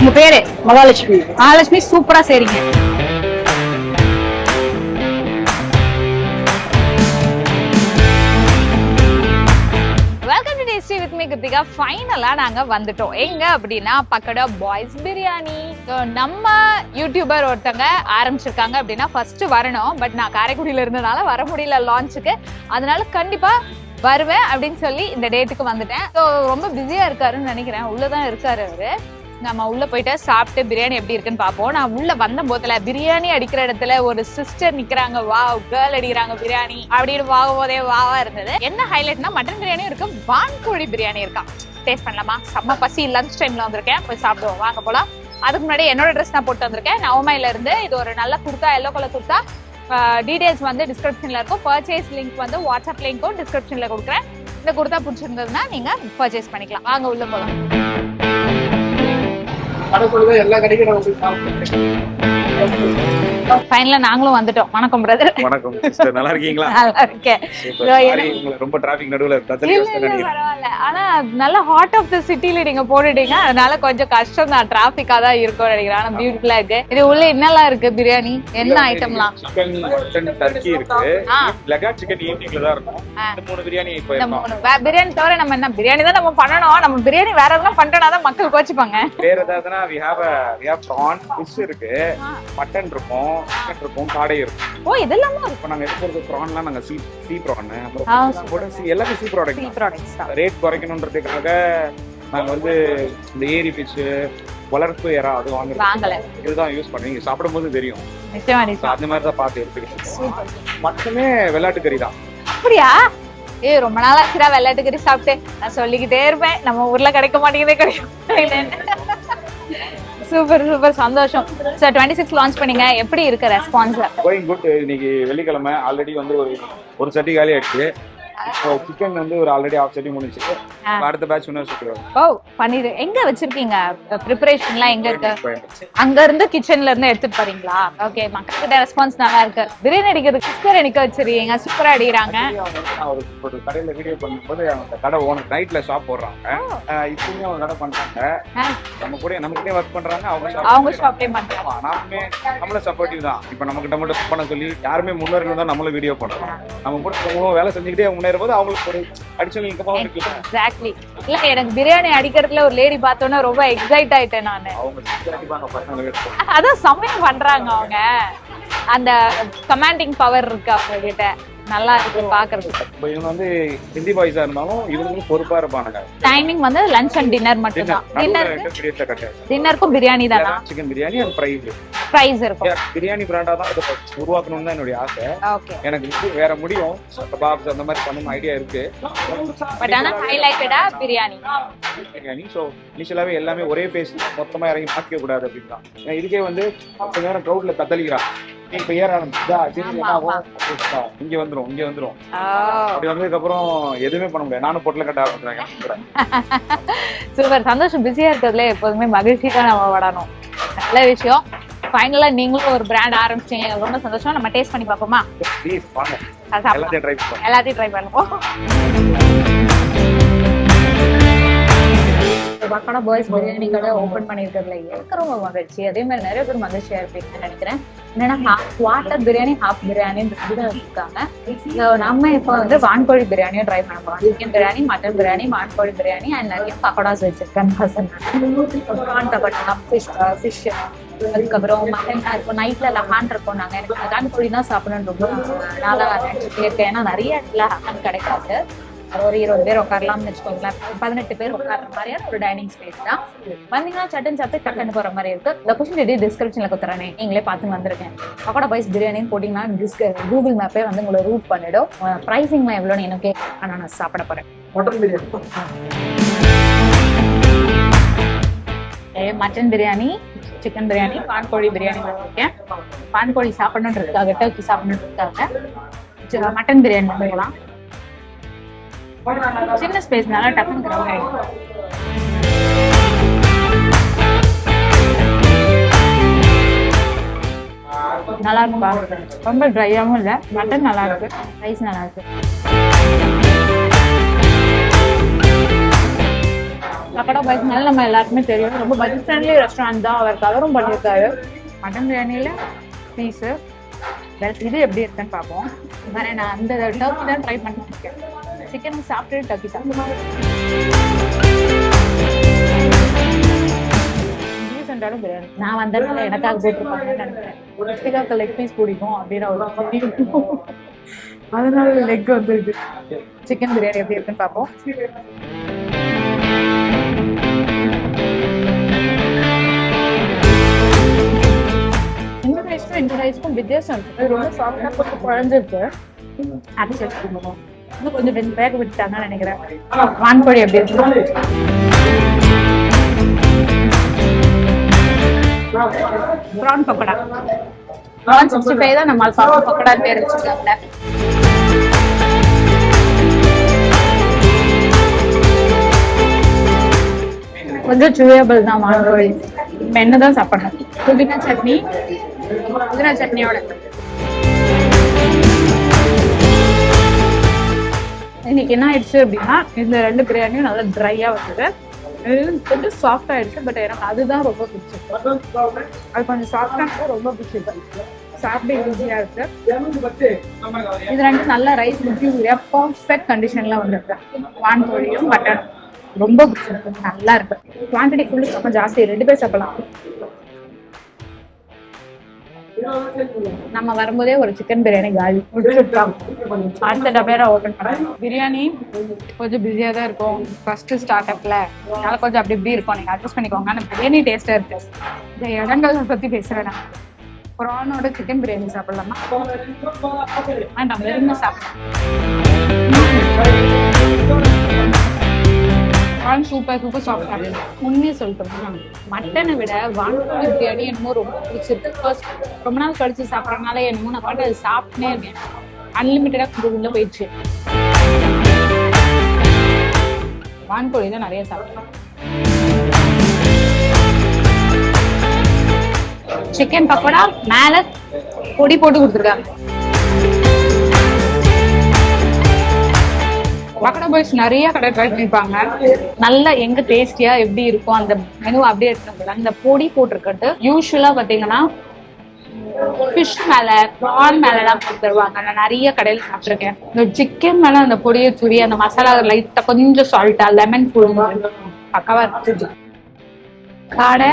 உங்க பேரு? மகாலட்சுமி. மகாலட்சுமி. சூப்பரா செய்றீங்க. Welcome to tasty with me Krithika. ஃபைனலா நாங்க வந்துட்டோம். எங்க அப்படின்னா பக்கடா பாய்ஸ் பிரியாணி. நம்ம யூடியூபர் ஒருத்தங்க ஆரம்பிச்சிருக்காங்க அப்படின்னா ஃபர்ஸ்ட் வரணும். பட் நான் காரைக்குடியில இருந்தனால வர முடியல லான்ச்சுக்கு. அதனால கண்டிப்பா வருவேன் அப்படின்னு சொல்லி இந்த டேட்டுக்கு வந்துட்டேன். ஸோ ரொம்ப பிஸியா இருக்காருன்னு நினைக்கிறேன். உள்ளதான் இருக்காரு அவரு. நம்ம உள்ள போயிட்டு சாப்பிட்டு பிரியாணி எப்படி இருக்குன்னு பாப்போம். நான் உள்ள வந்த போதுல பிரியாணி அடிக்கிற இடத்துல ஒரு சிஸ்டர் நிக்கிறாங்க. வாவ், கேர்ள் அடிக்கிறாங்க பிரியாணி அப்படின்னு பார்க்கும் போதே வாவா இருந்தது. என்ன ஹைலைட்னா மட்டன் பிரியாணியும் இருக்கு, வான்கோழி பிரியாணி இருக்கா. டேஸ்ட் பண்ணலாமா? செம்ம பசி, லஞ்ச் டைம்ல வந்திருக்கேன், போய் சாப்பிடுவோம், வாங்க போலாம். அதுக்கு முன்னாடி என்னோட ட்ரெஸ் நான் போட்டு வந்திருக்கேன், நவமையில இருந்து. இது ஒரு நல்ல kurta, yellow colour kurta. Details வந்து டிஸ்கிரிப்ஷன்ல இருக்கும். பர்ச்சேஸ் லிங்க் வந்து வாட்ஸ்அப் லிங்க்கும் டிஸ்கிரிப்ஷன்ல கொடுக்குறேன். இந்த குர்த்தா பிடிச்சிருந்ததுன்னா நீங்க பர்ச்சேஸ் பண்ணிக்கலாம். வாங்க உள்ள போலாம். எல்லா கடைக்கும் ஃபைனலா நாங்களும் வந்துட்டோம். வணக்கம் பிரதர். வணக்கம் சிஸ்டர், நல்லா இருக்கீங்களா? நல்லா இருக்கேன். ரொம்ப டிராபிக் நடுவுல பரவாயில்ல. ஆனா நல்ல ஹார்ட் ஆஃப் தி சிட்டில நீங்க போட்டுட்டீங்க, அதனால கொஞ்சம் கஷ்டம் தான், டிராபிக்கா தான் இருக்கும் நினைக்கிறேன். ஆனா பியூட்டிஃபுல்லா இருக்கு. இது உள்ள என்னெல்லாம் இருக்கு? பிரியாணி என்ன ஐட்டம்லாம்? சிக்கன், மட்டன், டர்க்கி இருக்கு. லெகாட் சிக்கன் ஈவினிங்ல தான் இருக்கும். இந்த மூணு பிரியாணி இப்போ பிரியாணி தவிர நம்ம என்ன பிரியாணி தான் நம்ம பண்ணணும். நம்ம பிரியாணி வேற எதுவும் பண்றோம்னா மக்கள் கோச்சுப்பாங்க. வேற ஏதாவதுனா we have prawn, fish இருக்கு, மட்டன் இருக்கும், சிக்கன் இருக்கும், காடை இருக்கும். ஓ, இதெல்லாம் இப்போ நாங்க எடுக்கிறது ப்ரான்லாம் நாங்க சீ ப்ரான், அப்புறம் எல்லாமே சீ ப்ராடக்ட்ஸ். ரேட் குறைக்கணும்ன்றதுக்காக நாங்க வந்து இந்த ஏரி ஃபிஷ், வளர்ப்பு எறா அது வாங்கல. இதுதான் யூஸ் பண்ணுவீங்க, சாப்பிடும்போது தெரியும். அந்த மாதிரி தான் பார்த்து எடுத்துக்கிட்டு. மட்டுமே வெள்ளாட்டு கறி தான். அப்படியா? ரொம்ப நாளா ஆச்சுடா வெள்ளாட்டு கறி சாப்பிட்டு. நான் சொல்லிக்கிட்டே இருப்பேன், நம்ம ஊர்ல கிடைக்க மாட்டேங்குதே, கிடைக்கும். சூப்பர் சூப்பர், சந்தோஷம். சார் 26 லான்ச் பண்ணீங்க, எப்படி இருக்கு ரெஸ்பான்ஸ்? Going good. இன்னைக்கு வெள்ளிக்கிழமை ஆல்ரெடி வந்து ஒரு சட்டி காலி ஆயிடுச்சு. இப்போ சிக்கன் வந்து ஒரு ஆல்ரெடி ஹாஃப் சட்டி முடிஞ்சு. அடுத்த பேட்ச் இன்னொரு சுத்துறோம். ஓ, பன்னீர் எங்க வச்சிருக்கீங்க? பிரிபரேஷன்லாம் எங்க இருக்கு? அங்க இருந்து கிச்சன்ல இருந்து எடுத்துட்டு போறீங்களா? ஓகே, மக்கள் கிட்ட ரெஸ்பான்ஸ் நல்லா இருக்கு. பிரியாணி அடிக்கிறது குக்கர் அடிக்க வச்சிருக்கீங்க, சூப்பரா அடிக்கிறாங்க. ஒரு கடையில வீடியோ பண்ணும்போது அந்த கடை ஓனர் நைட்ல ஷாப் போடுறாங்க. இப்பவும் அவங்க கடை பண்றாங்க, நமக்கிட்டே ஒர்க் பண்றாங்க, அவங்க ஷாப்லயே பண்றாங்க. நானுமே நம்மள சப்போர்ட்டிவ் தான். இப்ப நம்ம கிட்ட மட்டும் பண்ண சொல்லி யாருமே முன்னேறணும் தான் நம்மளும் வீடியோ பண்றோம். நம்ம கூட வேலை செஞ்சுக்கிட்டே முன்னேறும் போது அவங்களுக்கு ஒரு அடிஷனல் இன்கம் இருக்கு. எக்ஸாக்ட்லி. இல்ல, எனக்கு பிரியாணி அடிக்கிறதுல ஒரு லேடி பார்த்தோன்னா ரொம்ப எக்ஸைட் ஆயிட்டேன் நானு. அதான் சமையல் பண்றாங்க அவங்க, அந்த கமாண்டிங் பவர் இருக்கு அவங்க கிட்ட, நல்லா இருக்கு பாக்குறதுக்கு. இவங்க வந்து ஹிந்தி பாய்ஸா இருந்தாலும் இவங்களும் பொறுப்பா இருப்பானுங்க. டைமிங் வந்து லஞ்ச் அண்ட் டின்னர் மட்டும் தான். டின்னருக்கும் பிரியாணி தானா? சிக்கன் பிரியாணி அண்ட் ஃப்ரைஸ் இருக்கும். பிரியாணி பிராண்டா தான் உருவாக்கணும்னு தான் என்னுடைய ஆசை. எனக்கு வந்து வேற முடியும், கபாப்ஸ் அந்த மாதிரி பண்ணணும் ஐடியா இருக்கு. பட் ஆனா ஹைலைட்டடா பிரியாணி. சோ இனிஷியலாவே எல்லாமே ஒரே பேஸ் மொத்தமா இறங்கி மாற்றிக்க கூடாது அப்படின்னு தான். இதுக்கே வந்து கொஞ்ச நேரம் க்ரௌட்ல கத்தளிக்கிறான். இப்ப ஏற ஆரம்பிச்சா இங்க வந்துரும். அப்படி வந்ததுக்கு அப்புறம் எதுவுமே பண்ண முடியாது. நானும் பொட்டல கட்ட ஆரம்பிச்சிருக்கேன். சூப்பர், சந்தோஷம். பிஸியா இருக்கிறதுல எப்போதுமே மகிழ்ச்சி தான் நம்ம விடணும். நல்ல விஷயம். ஃபைனலா நீங்களும் ஒரு பிராண்ட் ஆரம்பிச்சீங்க, ரொம்ப சந்தோஷம். நம்ம டேஸ்ட் பண்ணி பார்ப்போமா? ப்ளீஸ் வாங்க, எல்லாத்தையும் ட்ரை பண்ணுவோம். பக்கடா பாய்ஸ் பிரியாணி கடை ஓபன் பண்ணிருக்கிறதுல எனக்கு ரொம்ப மகிழ்ச்சி. அதே மாதிரி நிறைய பேர் மகிழ்ச்சியா இருப்பீங்கன்னு நினைக்கிறேன். என்னன்னா குவார்ட்டர் பிரியாணி, ஹாஃப் பிரியாணின்னு இருக்காங்க. நம்ம இப்போ வந்து வான்கோழி பிரியாணியும் ட்ரை பண்ண போறோம். சிக்கன் பிரியாணி, மட்டன் பிரியாணி, வான்கோழி பிரியாணி அண்ட் நிறைய பக்கோடாஸ் வச்சிருக்கேன். ப்ரான் பக்கோடா, ஃபிஷ், அதுக்கப்புறம் மட்டன் இருக்கும். நைட்ல லஹான் இருக்கும். நாங்க எனக்கு லஹான் கோழி தான் சாப்பிடணும் ரொம்ப நாளா நினைச்சிட்டே இருக்கேன். ஏன்னா நிறைய இடத்துல லஹான் கிடைக்காது. ஒரு 20 பேர் உட்காரலாம்னு வச்சுக்கோங்களேன். 18 பேர் உட்கார்ற மாதிரியான ஒரு டைனிங் ஸ்பேஸ் தான். வந்தீங்கன்னா சட்டன் சாப்பிட்டு டக்குன்னு போற மாதிரி இருக்கு. லொகேஷன் டிஸ்கிரிப்ஷன்ல கொடுத்துறேன், நீங்களே பார்த்து வந்திருக்கேன். பக்கோடா பாய்ஸ் பிரியாணின்னு போட்டீங்கன்னா கூகுள் மேப்பே வந்து உங்களை ரூட் பண்ணிடும். பிரைசிங்லாம் எவ்வளோன்னு எனக்கு ஆனா நான் சாப்பிட போறேன். மட்டன் பிரியாணி, சிக்கன் பிரியாணி, வான்கோழி பிரியாணி வச்சிருக்கேன். வான்கோழி சாப்பிடணுன்றதுக்காக, டர்க்கி சாப்பிடணுன்றதுக்காக மட்டன் பிரியாணி பண்ணிக்கலாம். சின்ன ஸ்பேஸ்னால டக்குன்னு கிரவுட் ஆயிடும். நல்லா இருக்குப்பா, ரொம்ப ட்ரையாகவும் இல்லை. மட்டன் நல்லா இருக்கு, ரைஸ் நல்லா இருக்கு. பக்கோடா பாய்ஸ் மேலே நம்ம எல்லாருக்குமே தெரியும், ரொம்ப பட்ஜெட் ஃப்ரெண்ட்லி ரெஸ்டாரண்ட் தான். அவர் கவரும் பண்ணியிருக்காரு. மட்டன் பிரியாணியில் பீஸு இது எப்படி இருக்குன்னு பார்ப்போம். வேற நான் அந்த டர்க்கி தான் ட்ரை பண்ணிருக்கேன். சிக்கன் சாப்பிட்டு டர்க்கி சாப்பிடுவேன். ரீசெண்டான பிரியாணி நான் வந்ததுனால எனக்காக போட்டிருப்பாங்கன்னு நினைக்கிறேன். ரித்திகாவுக்கு லெக் பீஸ் பிடிக்கும் அப்படின்னு ஒரு அதனால லெக் வந்துருக்கு. சிக்கன் பிரியாணி எப்படி இருக்குன்னு பார்ப்போம். இந்த ரைஸ்க்கும் வித்தியாசம் இருக்கு. ரொம்ப சாஃப்டா போட்டு குழஞ்சிருக்கு. அது சேர்த்துக்கணும். இன்னும் கொஞ்சம் வேக விட்டுட்டாங்கன்னு நினைக்கிறேன். வான்கோழி எப்படி இருக்கு? ப்ரான் பக்கோடா. ப்ரான் 65 தான் நம்ம ப்ரான் பக்கோடா பேர் வச்சிருக்காங்க. கொஞ்சம் சூயபிள் தான் வான்கோழி. மென்னு தான் சாப்பிடணும். புதினா சட்னி, புதினா சட்னியோட. இன்னைக்கு என்ன ஆயிடுச்சு அப்படின்னா, இந்த 2 பிரியாணியும் நல்லா ட்ரையா வந்தது. கொஞ்சம் சாஃப்ட் ஆயிடுச்சு. பட் எனக்கு அதுதான் ரொம்ப பிடிச்சிருக்கு. அது கொஞ்சம் சாஃப்டா ரொம்ப பிடிச்சிருக்கு. சாப்பிட ஈஸியா இருக்கு. இது 2 நல்ல ரைஸ் முக்கிய பர்ஃபெக்ட் கண்டிஷன்ல வந்துருக்கு. வான்கோழியும் மட்டன் ரொம்ப பிடிச்சிருக்கு. நல்லா இருக்கு. குவான்டிட்டி ஃபுல்லு ரொம்ப ஜாஸ்தி. 2 பேர் சாப்பிடலாம். நம்ம வரும்போதே ஒரு சிக்கன் பிரியாணி காலி அடுத்த டப்பேரா ஓபன் பண்ணோம். பிரியாணி கொஞ்சம் பிஸியா தான் இருக்கும் ஃபர்ஸ்ட் ஸ்டார்ட் அப்ல, அதனால கொஞ்சம் அப்படி இப்படி இருக்கும். நீங்க அட்ஜஸ்ட் பண்ணிக்கோங்க. ஆனா பிரியாணி டேஸ்டா இருக்கு. இந்த இடங்களை பத்தி பேசுறேன். நான் ப்ரானோட சிக்கன் பிரியாணி சாப்பிடலாமா? நம்ம வெறும் சாப்பிடலாம். சூப்பர் சாஃப்டா. உண்மையை சொல்லிட்டோம்னா மட்டனை விட வான்கோழி பிரியாணி என்னமோ ரொம்ப பிடிச்சிருக்கு. ஃபர்ஸ்ட் ரொம்ப நாள் கழிச்சு சாப்பிட்றதுனால என்னமோ நான் பாட்டு அது சாப்பிட்டே இருக்கேன். அன்லிமிட்டடா கொஞ்சம் உள்ள போயிடுச்சு. வான்கோழி தான் நிறைய சாப்பிட்டேன். சிக்கன் பக்கோடா மேல பொடி போட்டு கொடுத்துருக்காங்க. பக்கோடா பாய்ஸ் நிறைய கடை ட்ரை பண்ணிருப்பாங்க. நல்லா எங்க டேஸ்டியா எப்படி இருக்கும் அந்த மெனு அப்படியே எடுத்துட்டு அந்த பொடி போட்டிருக்கிறது. யூஸ்வலா பாத்தீங்கன்னா ஃபிஷ் மேல ப்ரான் மேல எல்லாம் போட்டு தருவாங்க. நான் நிறைய கடையில் சாப்பிட்டுருக்கேன். இந்த சிக்கன் மேல அந்த பொடியை தூவி அந்த மசாலா லைட்டா கொஞ்சம் சால்ட்டா லெமன் போடும்போது பக்காவா இருக்கு. கடை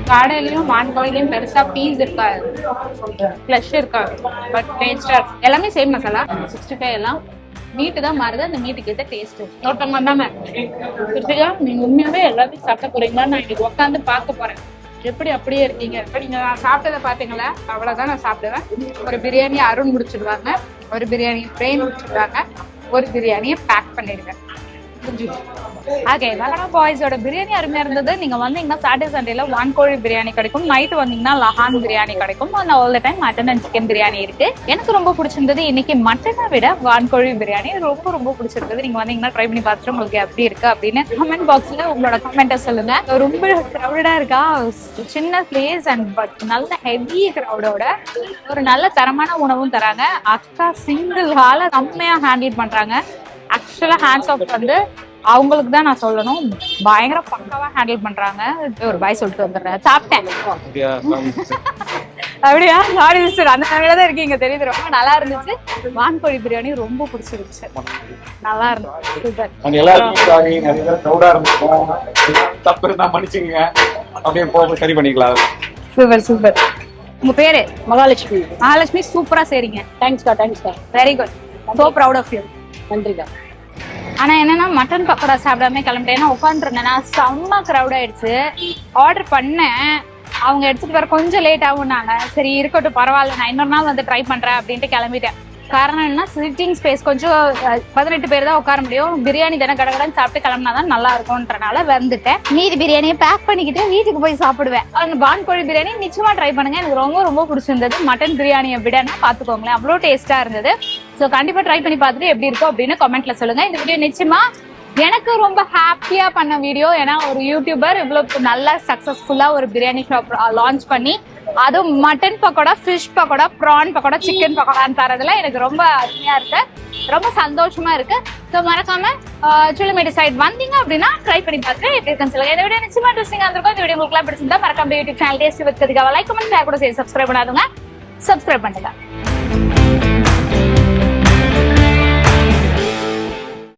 காடையிலயும் வான்கோழிலையும் பெருசா பீஸ் இருக்காது, ஃப்ளஷ் இருக்காது. பட் டேஸ்டா இருக்கு. எல்லாமே சேம் மசாலா. 65 எல்லாம் மீட்டு தான் மாறுது. அந்த மீட்டுக்கு ஏற்ற டேஸ்ட் ஒருத்தவங்க வந்தாங்க. நீங்க உண்மையாவே எல்லாத்தையும் சாப்பிட போறீங்களா? நான் இன்னைக்கு உட்காந்து பார்க்க போறேன் எப்படி அப்படியே இருக்கீங்க. இப்ப நீங்க நான் சாப்பிட்டதை பாத்தீங்களா? அவ்வளவுதான் நான் சாப்பிடுவேன். ஒரு பிரியாணி அருண் முடிச்சிடுவாங்க, ஒரு பிரியாணி பிரேம் முடிச்சிடுவாங்க, ஒரு பிரியாணியை பேக் பண்ணிடுவேன். ஓகே, பக்கோடா பாய்ஸோட பிரியாணி அருமையா இருந்தது. நீங்க வந்தீங்கன்னா சாட்டர்டே சண்டேல வான்கோழி பிரியாணி கிடைக்கும். நைட் வந்தீங்கன்னா லஹான் பிரியாணி கிடைக்கும். All the time mutton and chicken biryani இருக்கு. எனக்கு ரொம்ப பிடிச்சிருந்தது இன்னைக்கு மட்டனை விட வான்கோழி பிரியாணி ரொம்ப ரொம்ப பிடிச்சிருந்தது. நீங்க வந்தீங்கன்னா ட்ரை பண்ணி பார்த்துட்டு உங்களுக்கு எப்படி இருக்கு அப்படின்னு கமெண்ட் பாக்ஸ்ல உங்களோட கமெண்ட்டை சொல்லுங்க. ரொம்ப கிரௌடா இருக்கா? சின்ன பிளேஸ் அண்ட் பட் நல்ல ஹெவி கிரௌடோட ஒரு நல்ல தரமான உணவும் தராங்க. அக்கா சிங்கிள் ஹால செம்மையா ஹேண்டில் பண்றாங்க. ஆக்சுவலா ஹேண்ட்ஸ் ஆஃப் வந்து அவங்களுக்கு தான் நான் சொல்லணும். பயங்கர பக்காவா ஹேண்டில் பண்றாங்க. ஒரு பாய் சொல்லிட்டு வந்துடுறேன். சாப்பிட்டேன். அப்படியா? சாரி சிஸ்டர், அந்த நிலையில தான் இருக்கீங்க தெரியுது. ரொம்ப நல்லா இருந்துச்சு. வான்கோழி பிரியாணி ரொம்ப பிடிச்சிருந்துச்சு. நல்லா இருந்துச்சு. சூப்பர். Super super. உங்க பேரு? மகாலட்சுமி. மகாலட்சுமி, சூப்பரா செய்றீங்க. தேங்க்ஸ்க்கா. தேங்க்ஸ்க்கா. Very good. So proud of you. நன்றிக்கா. ஆனா என்னன்னா மட்டன் பக்கோடா சாப்பிடாம கிளம்பிட்டேன். ஏன்னா உட்காந்துருந்தேன்னா செம்ம கிரௌட் ஆயிடுச்சு. ஆர்டர் பண்ணேன், அவங்க எடுத்துட்டு வர கொஞ்சம் லேட் ஆகும்னாங்க. சரி இருக்கட்டும் பரவாயில்ல, நான் இன்னொரு நாள் வந்து ட்ரை பண்றேன் அப்படின்ட்டு கிளம்பிட்டேன். காரணம் என்ன, சிட்டிங் ஸ்பேஸ் கொஞ்சம் 18 பேர் தான் உட்கார முடியும். பிரியாணி தானே கடகடன்னு சாப்பிட்டு கிளம்பினாதான் நல்லா இருக்கும்ன்றனால வந்துட்டேன். மீதி பிரியாணியை பேக் பண்ணிக்கிட்டு வீட்டுக்கு போய் சாப்பிடுவேன். அந்த வான்கோழி பிரியாணி நிச்சயமா ட்ரை பண்ணுங்க. எனக்கு ரொம்ப ரொம்ப பிடிச்சிருந்தது. மட்டன் பிரியாணியை விடனா பாத்துக்கோங்களேன், அவ்வளோ டேஸ்டா இருந்தது. ஸோ கண்டிப்பா ட்ரை பண்ணி பார்த்துட்டு எப்படி இருக்கும் அப்படின்னு கமெண்ட்ல சொல்லுங்க. இந்த வீடியோ நிச்சயமா எனக்கு ரொம்ப ஹாப்பியா பண்ண வீடியோ. ஏன்னா ஒரு யூடியூபர் இவ்வளவு நல்ல சக்சஸ்ஃபுல்லா ஒரு பிரியாணி ஷாப் லான்ச் பண்ணி அதுவும் mutton pakoda, fish pakoda, prawn pakoda, chicken பக்கோடான்னு தரதுல எனக்கு ரொம்ப அருமையா இருக்கு, ரொம்ப சந்தோஷமா இருக்கு. ஸோ மறக்காம சுள்ளிமேடு சைட் வந்தீங்க அப்படின்னா ட்ரை பண்ணி பார்த்து எப்படி இருக்குன்னு சொல்லுங்க. இந்த வீடியோ நிச்சயமா இன்ட்ரெஸ்டிங்கா இருந்திருக்கும். இந்த வீடியோ உங்களுக்கு பிடிச்சிருந்தா மறக்காம யூடியூப் சேனல் டேஸ்டி வித் கிருத்திகாவை லைக், கமெண்ட், ஷேர் கூட செய்து சப்ஸ்கிரைப் பண்ணாதுங்க. சப்ஸ்கிரைப் பண்ணுங்க.